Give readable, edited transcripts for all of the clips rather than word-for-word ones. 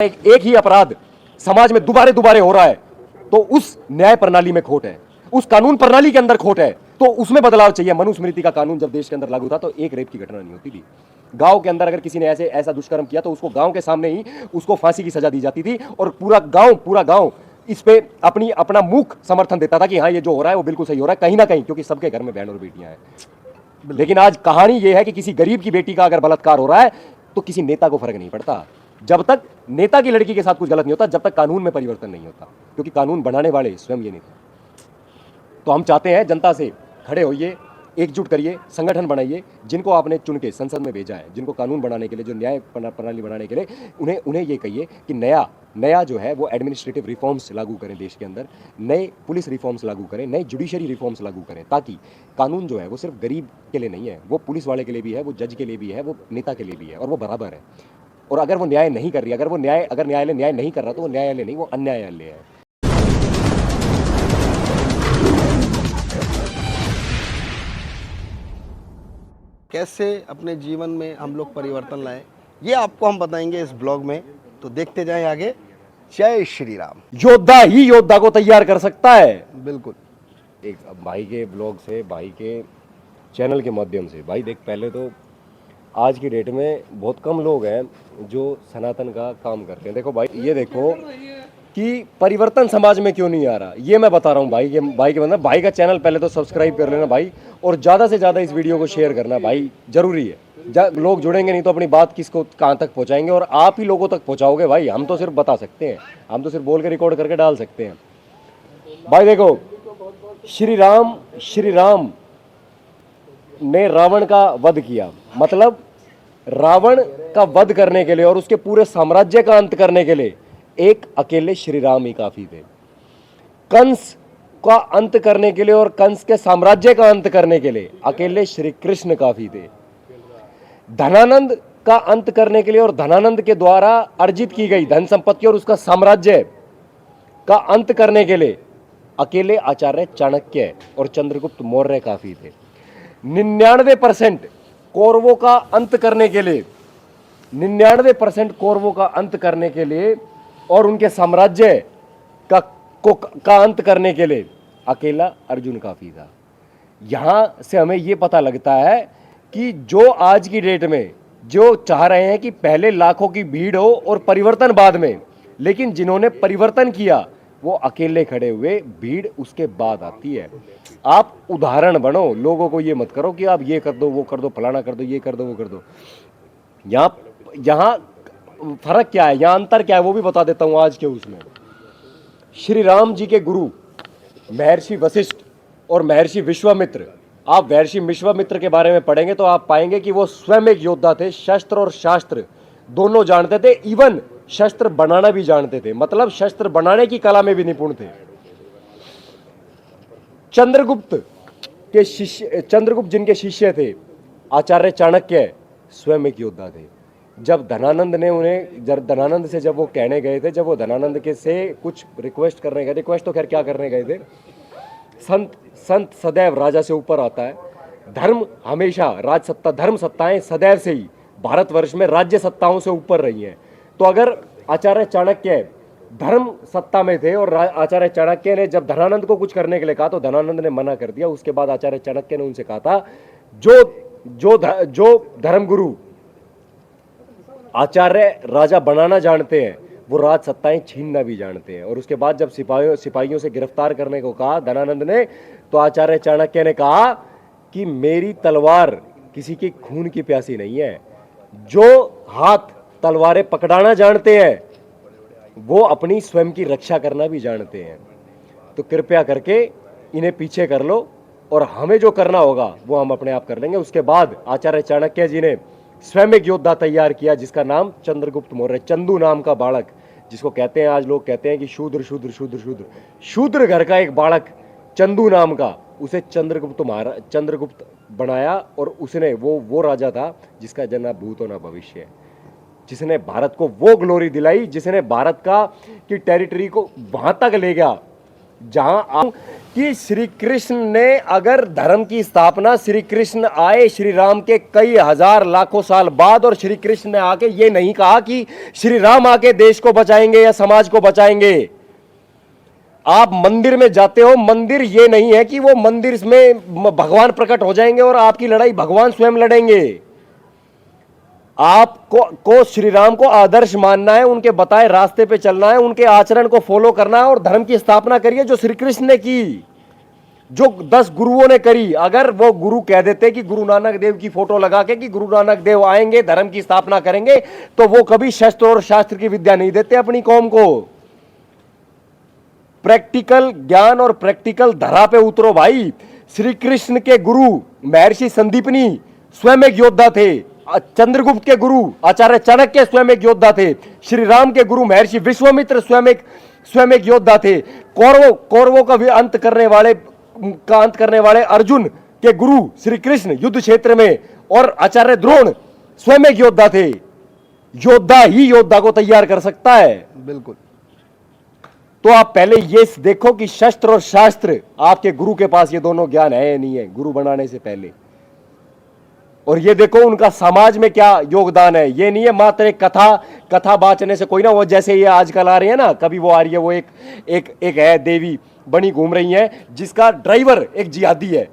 एक ही अपराध समाज में दोबारे दोबारे हो रहा है तो उस न्याय प्रणाली में खोट है, उस कानून प्रणाली के अंदर खोट है, तो उसमें बदलाव चाहिए। मनुस्मृति का कानून जब देश के अंदर लागू था तो एक रेप की घटना नहीं होती थी। गांव के अंदर अगर किसी ने ऐसा दुष्कर्म किया तो उसको गांव के सामने ही उसको फांसी की सजा दी जाती थी और पूरा गांव इस पे अपना मुख समर्थन देता था कि हाँ ये जो हो रहा है वो बिल्कुल सही हो रहा है, कहीं ना कहीं, क्योंकि सबके घर में बहन और बेटियां हैं। लेकिन आज कहानी ये है कि किसी गरीब की बेटी का अगर बलात्कार हो रहा है तो किसी नेता को फर्क नहीं पड़ता, जब तक नेता की लड़की के साथ कुछ गलत नहीं होता, जब तक कानून में परिवर्तन नहीं होता, क्योंकि कानून बनाने वाले स्वयं ये नेता। तो हम चाहते हैं जनता से खड़े होइए, एकजुट करिए, संगठन बनाइए, जिनको आपने चुन के संसद में भेजा है, जिनको कानून बनाने के लिए, जो न्याय प्रणाली बनाने के लिए, उन्हें ये कहिए कि नया जो है वो एडमिनिस्ट्रेटिव रिफॉर्म्स लागू करें देश के अंदर, नए पुलिस रिफॉर्म्स लागू करें, नए जुडिशरी रिफॉर्म्स लागू करें, ताकि कानून जो है वो सिर्फ गरीब के लिए नहीं है, वो पुलिस वाले के लिए भी है, वो जज के लिए भी है, वो नेता के लिए भी है, और वो बराबर है। और अगर वो न्याय नहीं कर रही, अगर न्यायालय न्याय नहीं कर रहा तो वो न्यायालय नहीं, वो अन्यायालय है। कैसे अपने जीवन में हम लोग परिवर्तन लाएं, ये आपको हम बताएंगे इस ब्लॉग में। तो देखते जाएं आगे। जय श्री राम। योद्धा ही योद्धा को तैयार कर सकता है। बिल्कुल। एक भाई के ब्लॉग से, भाई के चैनल के माध्यम से, भाई देख, पहले तो आज की डेट में बहुत कम लोग हैं जो सनातन का काम करते हैं। देखो भाई, ये देखो कि परिवर्तन समाज में क्यों नहीं आ रहा, ये मैं बता रहा हूँ। भाई के मतलब भाई का चैनल पहले तो सब्सक्राइब कर लेना भाई, और ज़्यादा से ज़्यादा इस वीडियो को शेयर करना भाई, जरूरी है। लोग जुड़ेंगे नहीं तो अपनी बात किसको कहाँ तक पहुँचाएंगे, और आप ही लोगों तक पहुँचाओगे भाई। हम तो सिर्फ बता सकते हैं, हम तो सिर्फ बोल के रिकॉर्ड करके डाल सकते हैं। भाई देखो, श्री राम ने रावण का वध किया, मतलब रावण का वध करने के लिए और उसके पूरे साम्राज्य का अंत करने के लिए एक अकेले श्री राम ही काफी थे। कंस का अंत करने के लिए और कंस के साम्राज्य का अंत करने के लिए अकेले श्री कृष्ण काफी थे। धनानंद का अंत करने के लिए और धनानंद के द्वारा अर्जित की गई धन संपत्ति और उसका साम्राज्य का अंत करने के लिए अकेले आचार्य चाणक्य और चंद्रगुप्त मौर्य काफी थे। 99% कौरवों का अंत करने के लिए, 99% कौरवों का अंत करने के लिए और उनके साम्राज्य का अंत करने के लिए अकेला अर्जुन काफी था। यहां से हमें यह पता लगता है कि जो आज की डेट में जो चाह रहे हैं कि पहले लाखों की भीड़ हो और परिवर्तन बाद में, लेकिन जिन्होंने परिवर्तन किया वो अकेले खड़े हुए, भीड़ उसके बाद आती है। आप उदाहरण बनो, लोगों को ये मत करो कि आप ये कर दो, वो कर दो, फलाना कर दो, ये कर दो, वो कर दो। यहां फर्क क्या है, यहां अंतर क्या है, वो भी बता देता हूं आज के उसमें। श्री राम जी के गुरु महर्षि वशिष्ठ और महर्षि विश्वामित्र, आप महर्षि विश्वामित्र के बारे में पढ़ेंगे तो आप पाएंगे कि वो स्वयं एक योद्धा थे, शस्त्र और शास्त्र दोनों जानते थे, इवन शस्त्र बनाना भी जानते थे, मतलब शस्त्र बनाने की कला में भी निपुण थे। चंद्रगुप्त जिनके शिष्य थे आचार्य चाणक्य, स्वयं एक योद्धा थे। जब धनानंद से जब वो कहने गए थे, जब वो धनानंद के से कुछ रिक्वेस्ट करने गए, रिक्वेस्ट तो खैर क्या करने गए थे, संत सदैव राजा से ऊपर आता है, धर्म हमेशा, राज सत्ता, धर्म सत्ताएं सदैव से ही भारतवर्ष में राज्य सत्ताओं से ऊपर रही हैं। तो अगर आचार्य चाणक्य धर्म सत्ता में थे और आचार्य चाणक्य ने जब धनानंद को कुछ करने के लिए कहा तो धनानंद ने मना कर दिया। उसके बाद आचार्य चाणक्य ने उनसे कहा था, जो धर्मगुरु आचार्य राजा बनाना जानते हैं वो राज सत्ताएं छीनना भी जानते हैं। और उसके बाद जब सिपाहियों से गिरफ्तार करने को कहा धनानंद ने, तो आचार्य चाणक्य ने कहा कि मेरी तलवार किसी के खून की प्यासी नहीं है, जो हाथ तलवारें पकड़ाना जानते हैं वो अपनी स्वयं की रक्षा करना भी जानते हैं। तो कृपया करके इन्हें पीछे कर लो और हमें जो करना होगा वो हम अपने आप कर लेंगे। उसके बाद आचार्य चाणक्य जी ने स्वयं एक योद्धा तैयार किया जिसका नाम चंद्रगुप्त मौर्य, चंदू नाम का बालक, जिसको कहते हैं, आज लोग कहते हैं कि शूद्र घर का एक बालक चंदू नाम का, उसे चंद्रगुप्त बनाया। और उसने वो राजा था जिसका जन्म ना भूत और ना भविष्य है, जिसने भारत को वो ग्लोरी दिलाई, जिसने भारत की टेरिटरी को वहां तक ले गया जहां आप कि श्री कृष्ण ने अगर धर्म की स्थापना, श्री कृष्ण आए श्री राम के कई हजार लाखों साल बाद, और श्री कृष्ण ने आके ये नहीं कहा कि श्री राम आके देश को बचाएंगे या समाज को बचाएंगे। आप मंदिर में जाते हो, मंदिर ये नहीं है कि वो मंदिर में भगवान प्रकट हो जाएंगे और आपकी लड़ाई भगवान स्वयं लड़ेंगे। आपको श्री राम को आदर्श मानना है, उनके बताए रास्ते पे चलना है, उनके आचरण को फॉलो करना है और धर्म की स्थापना करिए जो श्री कृष्ण ने की, जो 10 गुरुओं ने करी। अगर वो गुरु कह देते कि गुरु नानक देव की फोटो लगा के कि गुरु नानक देव आएंगे धर्म की स्थापना करेंगे, तो वो कभी शस्त्र और शास्त्र की विद्या नहीं देते अपनी कौम को। प्रैक्टिकल ज्ञान और प्रैक्टिकल धरा पे उतरो भाई। श्री कृष्ण के गुरु महर्षि संदीपनी स्वयं एक योद्धा थे, चंद्रगुप्त के गुरु आचार्य चाणक्य स्वयं एक योद्धा थे, श्री राम के गुरु महर्षि विश्वामित्र स्वयं एक योद्धा थे, कौरवों का भी अंत करने वाले अर्जुन के गुरु श्री कृष्ण युद्ध क्षेत्र में, और आचार्य द्रोण स्वयं एक योद्धा थे। योद्धा ही योद्धा को तैयार कर सकता है। बिल्कुल। तो आप पहले ये देखो कि शस्त्र और शास्त्र आपके गुरु के पास ये दोनों ज्ञान है या नहीं है गुरु बनाने से पहले। और ये देखो उनका समाज में क्या योगदान है। ये नहीं है मात्र एक कथा बाचने से कोई ना, वो जैसे ये आजकल आ रही है ना, कभी वो आ रही है, वो एक है देवी बनी घूम रही है जिसका ड्राइवर एक जिहादी है।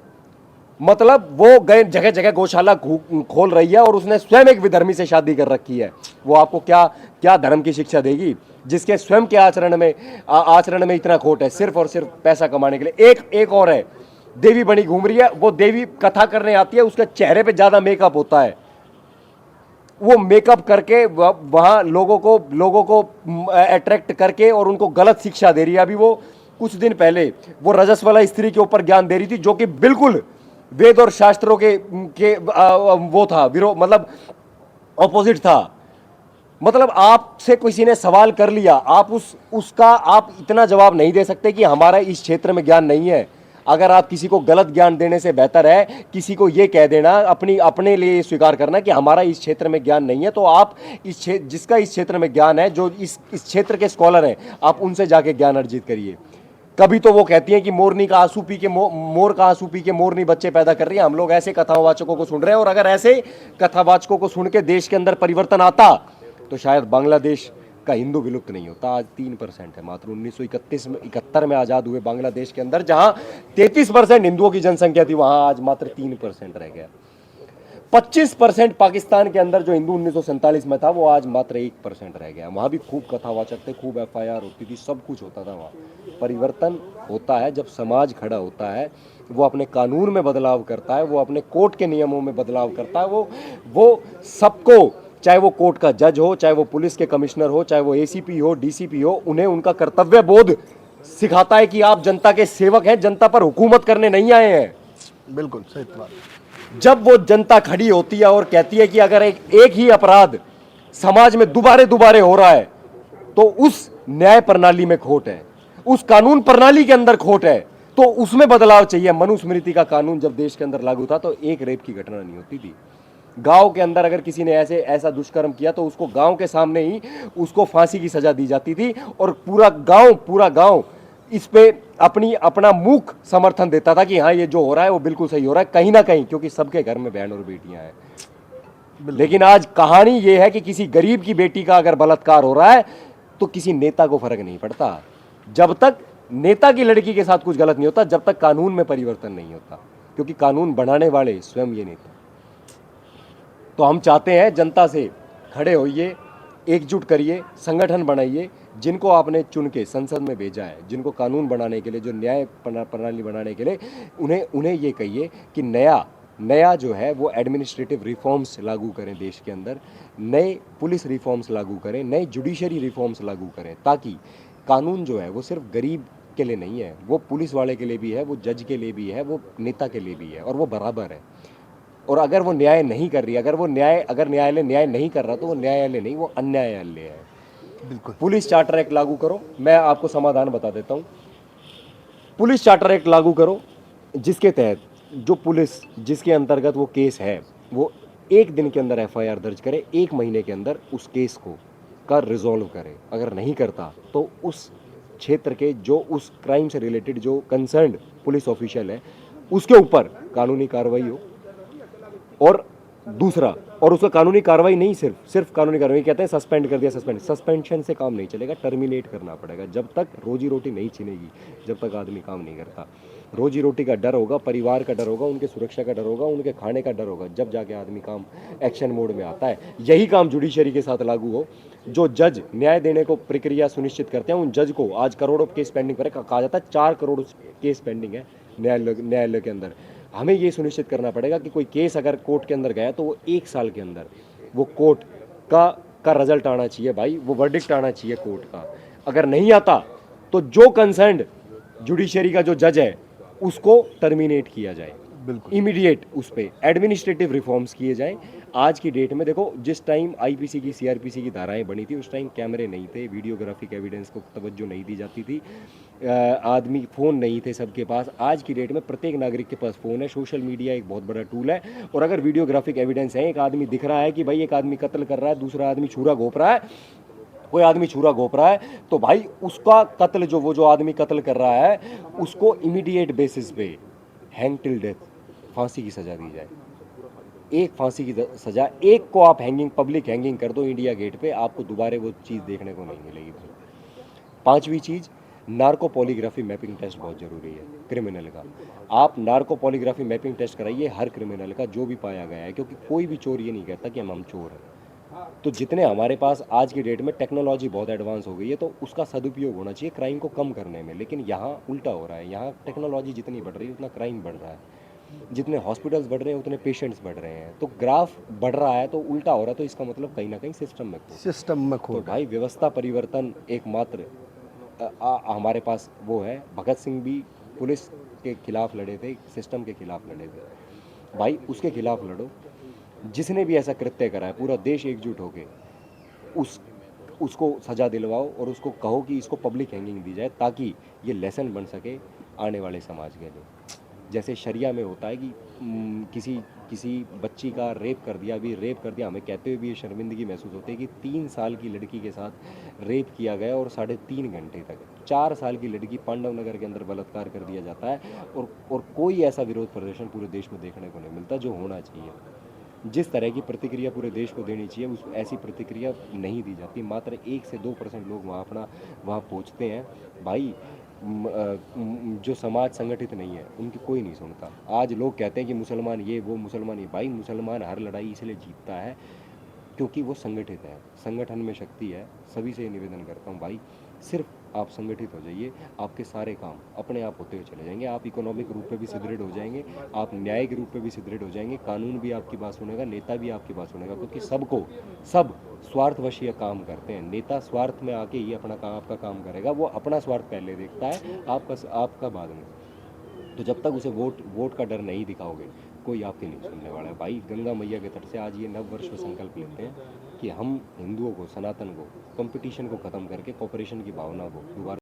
मतलब वो गए जगह जगह गौशाला खोल रही है और उसने स्वयं एक विधर्मी से शादी कर रखी है। वो आपको क्या धर्म की शिक्षा देगी जिसके स्वयं के आचरण में इतना खोट है, सिर्फ और सिर्फ पैसा कमाने के लिए। एक और है, देवी बनी घूम रही है, वो देवी कथा करने आती है, उसके चेहरे पे ज्यादा मेकअप होता है, वो मेकअप करके वहां लोगों को अट्रैक्ट करके और उनको गलत शिक्षा दे रही है। अभी वो कुछ दिन पहले वो रजस वाला स्त्री के ऊपर ज्ञान दे रही थी, जो कि बिल्कुल वेद और शास्त्रों के वो था विरोध, मतलब ऑपोजिट था। मतलब आपसे किसी ने सवाल कर लिया, आप उसका आप इतना जवाब नहीं दे सकते कि हमारा इस क्षेत्र में ज्ञान नहीं है। अगर आप किसी को गलत ज्ञान देने से बेहतर है किसी को यह कह देना, अपने लिए स्वीकार करना कि हमारा इस क्षेत्र में ज्ञान नहीं है। तो आप जिसका इस क्षेत्र में ज्ञान है, जो इस क्षेत्र के स्कॉलर हैं, आप उनसे जाके ज्ञान अर्जित करिए। कभी तो वो कहती हैं कि मोरनी का आंसू पी के मोर का आंसू पी के मोरनी बच्चे पैदा कर रही है। हम लोग ऐसे कथावाचकों को सुन रहे हैं, और अगर ऐसे कथावाचकों को सुन के देश के अंदर परिवर्तन आता तो शायद बांग्लादेश का हिंदू विलुप्त नहीं होता। आज 3% है मात्र। 1971 में आजाद हुए बांग्लादेश के अंदर जहां 33% हिंदुओं की जनसंख्या थी, वहां आज मात्र 3% रह गया। 25% पाकिस्तान के अंदर जो हिंदू 1947 में था, वो आज मात्र 1% रह गया। वहां भी खूब कथावाचक थे, खूब FIR होती थी, सब कुछ होता था वहां। परिवर्तन होता है जब समाज खड़ा होता है, वो अपने कानून में बदलाव करता है, वो अपने कोर्ट के नियमों में बदलाव करता है। वो सबको, चाहे वो कोर्ट का जज हो, चाहे वो पुलिस के कमिश्नर हो, चाहे वो ACP हो, DCP हो, उन्हें उनका कर्तव्य बोध सिखाता है कि आप जनता के सेवक हैं, जनता पर हुकूमत करने नहीं आए हैं। बिल्कुल सही बात। जब वो जनता खड़ी होती है और कहती है कि अगर एक ही अपराध समाज में दोबारे हो रहा है तो उस न्याय प्रणाली में खोट है, उस कानून प्रणाली के अंदर खोट है, तो उसमें बदलाव चाहिए। मनुस्मृति का कानून जब देश के अंदर लागू था तो एक रेप की घटना नहीं होती थी। गांव के अंदर अगर किसी ने ऐसा दुष्कर्म किया तो उसको गांव के सामने ही उसको फांसी की सजा दी जाती थी, और पूरा गांव इस पे अपना मूक समर्थन देता था कि हाँ ये जो हो रहा है वो बिल्कुल सही हो रहा है, कहीं ना कहीं, क्योंकि सबके घर में बहन और बेटियां हैं। लेकिन आज कहानी ये है कि किसी गरीब की बेटी का अगर बलात्कार हो रहा है तो किसी नेता को फर्क नहीं पड़ता। जब तक नेता की लड़की के साथ कुछ गलत नहीं होता, जब तक कानून में परिवर्तन नहीं होता, क्योंकि कानून बनाने वाले स्वयं ये नेता। तो हम चाहते हैं जनता से खड़े होइए, एकजुट करिए, संगठन बनाइए। जिनको आपने चुन के संसद में भेजा है, जिनको कानून बनाने के लिए, जो न्याय प्रणाली बनाने के लिए, उन्हें ये कहिए कि नया जो है वो एडमिनिस्ट्रेटिव रिफॉर्म्स लागू करें देश के अंदर, नए पुलिस रिफॉर्म्स लागू करें, नए जुडिशरी रिफॉर्म्स लागू करें, ताकि कानून जो है वो सिर्फ गरीब के लिए नहीं है, वो पुलिस वाले के लिए भी है, वो जज के लिए भी है, वो नेता के लिए भी है, और वो बराबर है। और अगर वो न्याय नहीं कर रही, अगर न्यायालय न्याय नहीं कर रहा, तो वो न्यायालय नहीं, वो अन्यायालय है। बिल्कुल। पुलिस चार्टर एक्ट लागू करो। मैं आपको समाधान बता देता हूँ। पुलिस चार्टर एक्ट लागू करो, जिसके तहत जो पुलिस जिसके अंतर्गत वो केस है, वो 1 दिन के अंदर FIR दर्ज करे, 1 महीने के अंदर उस केस का रिजॉल्व करे। अगर नहीं करता तो उस क्षेत्र के जो उस क्राइम से रिलेटेड जो कंसर्न्ड पुलिस ऑफिशियल है उसके ऊपर कानूनी कार्रवाई हो। और दूसरा, और उसका कानूनी कार्रवाई नहीं, सिर्फ कानूनी कार्रवाई, कहते हैं सस्पेंड कर दिया, सस्पेंशन से काम नहीं चलेगा, टर्मिनेट करना पड़ेगा। जब तक रोजी रोटी नहीं छिनेगी, जब तक आदमी काम नहीं करता। रोजी रोटी का डर होगा, परिवार का डर होगा, उनके सुरक्षा का डर होगा, उनके खाने का डर होगा, जब जाके आदमी काम एक्शन मोड में आता है। यही काम जुडिशरी के साथ लागू हो। जो जज न्याय देने को प्रक्रिया सुनिश्चित करते हैं, उन जज को आज करोड़ों केस पेंडिंग पर कहा जाता है, 4 करोड़ केस पेंडिंग है न्यायालय के अंदर। हमें ये सुनिश्चित करना पड़ेगा कि कोई केस अगर कोर्ट के अंदर गया तो वो 1 साल के अंदर वो कोर्ट का रिजल्ट आना चाहिए भाई, वो वर्डिक्ट आना चाहिए कोर्ट का। अगर नहीं आता तो जो कंसर्न्ड जुडिशरी का जो जज है उसको टर्मिनेट किया जाए, बिल्कुल इमीडिएट उस पर एडमिनिस्ट्रेटिव रिफॉर्म्स किए जाएं। आज की डेट में देखो, जिस टाइम आईपीसी की सीआरपीसी की धाराएं बनी थी उस टाइम कैमरे नहीं थे, वीडियोग्राफिक एविडेंस को तवज्जो नहीं दी जाती थी, आदमी फ़ोन नहीं थे सबके पास। आज की डेट में प्रत्येक नागरिक के पास फ़ोन है, सोशल मीडिया एक बहुत बड़ा टूल है। और अगर वीडियोग्राफिक एविडेंस है, एक आदमी दिख रहा है कि भाई एक आदमी कत्ल कर रहा है, दूसरा आदमी छुरा घोंप रहा है, कोई आदमी छुरा घोंप रहा है, तो भाई उसका कत्ल, जो आदमी कत्ल कर रहा है उसको इमीडिएट बेसिस पे हैंग टिल डेथ, फांसी की सज़ा दी जाए। एक फांसी की सज़ा, एक को आप हैंगिंग, पब्लिक हैंगिंग कर दो इंडिया गेट पे, आपको दोबारा वो चीज़ देखने को नहीं मिलेगी भाई। 5वीं चीज़, नार्को पॉलीग्राफी मैपिंग टेस्ट बहुत ज़रूरी है क्रिमिनल का। आप नार्को पॉलीग्राफी मैपिंग टेस्ट कराइए हर क्रिमिनल का जो भी पाया गया है, क्योंकि कोई भी चोर ये नहीं कहता कि हम चोर हैं। तो जितने हमारे पास आज की डेट में टेक्नोलॉजी बहुत एडवांस हो गई है, तो उसका सदुपयोग होना चाहिए क्राइम को कम करने में। लेकिन यहाँ उल्टा हो रहा है, यहाँ टेक्नोलॉजी जितनी बढ़ रही है उतना क्राइम बढ़ रहा है, जितने हॉस्पिटल्स बढ़ रहे हैं उतने पेशेंट्स बढ़ रहे हैं, तो ग्राफ बढ़ रहा है तो उल्टा हो रहा है। तो इसका मतलब कहीं ना कहीं सिस्टम में खोट। सिस्टम में तो खोट है। भाई व्यवस्था परिवर्तन एकमात्र हमारे पास वो है। भगत सिंह भी पुलिस के खिलाफ लड़े थे, सिस्टम के खिलाफ लड़े थे भाई, उसके खिलाफ लड़ो। जिसने भी ऐसा कृत्य करा है, पूरा देश एकजुट होके उसको सज़ा दिलवाओ और उसको कहो कि इसको पब्लिक हैंगिंग दी जाए, ताकि ये लेसन बन सके आने वाले समाज के लिए। जैसे शरिया में होता है कि किसी बच्ची का रेप कर दिया, अभी रेप कर दिया, हमें कहते हुए भी ये शर्मिंदगी महसूस होती है कि 3 साल की लड़की के साथ रेप किया गया और 3.5 घंटे तक, 4 साल की लड़की पांडव नगर के अंदर बलात्कार कर दिया जाता है, और कोई ऐसा विरोध प्रदर्शन पूरे देश में देखने को नहीं मिलता जो होना चाहिए। जिस तरह की प्रतिक्रिया पूरे देश को देनी चाहिए उस ऐसी प्रतिक्रिया नहीं दी जाती। मात्र 1 से 2% लोग वहाँ पहुँचते हैं भाई। जो समाज संगठित नहीं है उनकी कोई नहीं सुनता। आज लोग कहते हैं कि मुसलमान ये वो, मुसलमान ये, भाई मुसलमान हर लड़ाई इसलिए जीतता है क्योंकि वो संगठित है, संगठन में शक्ति है। सभी से निवेदन करता हूँ भाई, सिर्फ आप संगठित हो जाइए, आपके सारे काम अपने आप होते हुए चले जाएंगे। आप इकोनॉमिक रूप पे भी सुदृढ़ हो जाएंगे, आप न्यायिक रूप पे भी सुदृढ़ हो जाएंगे, कानून भी आपकी बात सुनेगा, नेता भी आपकी बात सुनेगा, क्योंकि सब स्वार्थवश ये काम करते हैं। नेता स्वार्थ में आके ही आपका काम करेगा, वो अपना स्वार्थ पहले देखता है, आपका बाद में। तो जब तक उसे वोट का डर नहीं दिखाओगे, कोई आपकी नहीं सुनने वाला है भाई। गंगा मैया के तट से आज ये नव वर्ष में संकल्प लेते हैं कि हम हिंदुओं को, सनातन को, कंपटीशन को ख़त्म करके कॉपरेशन की भावना को दोबारा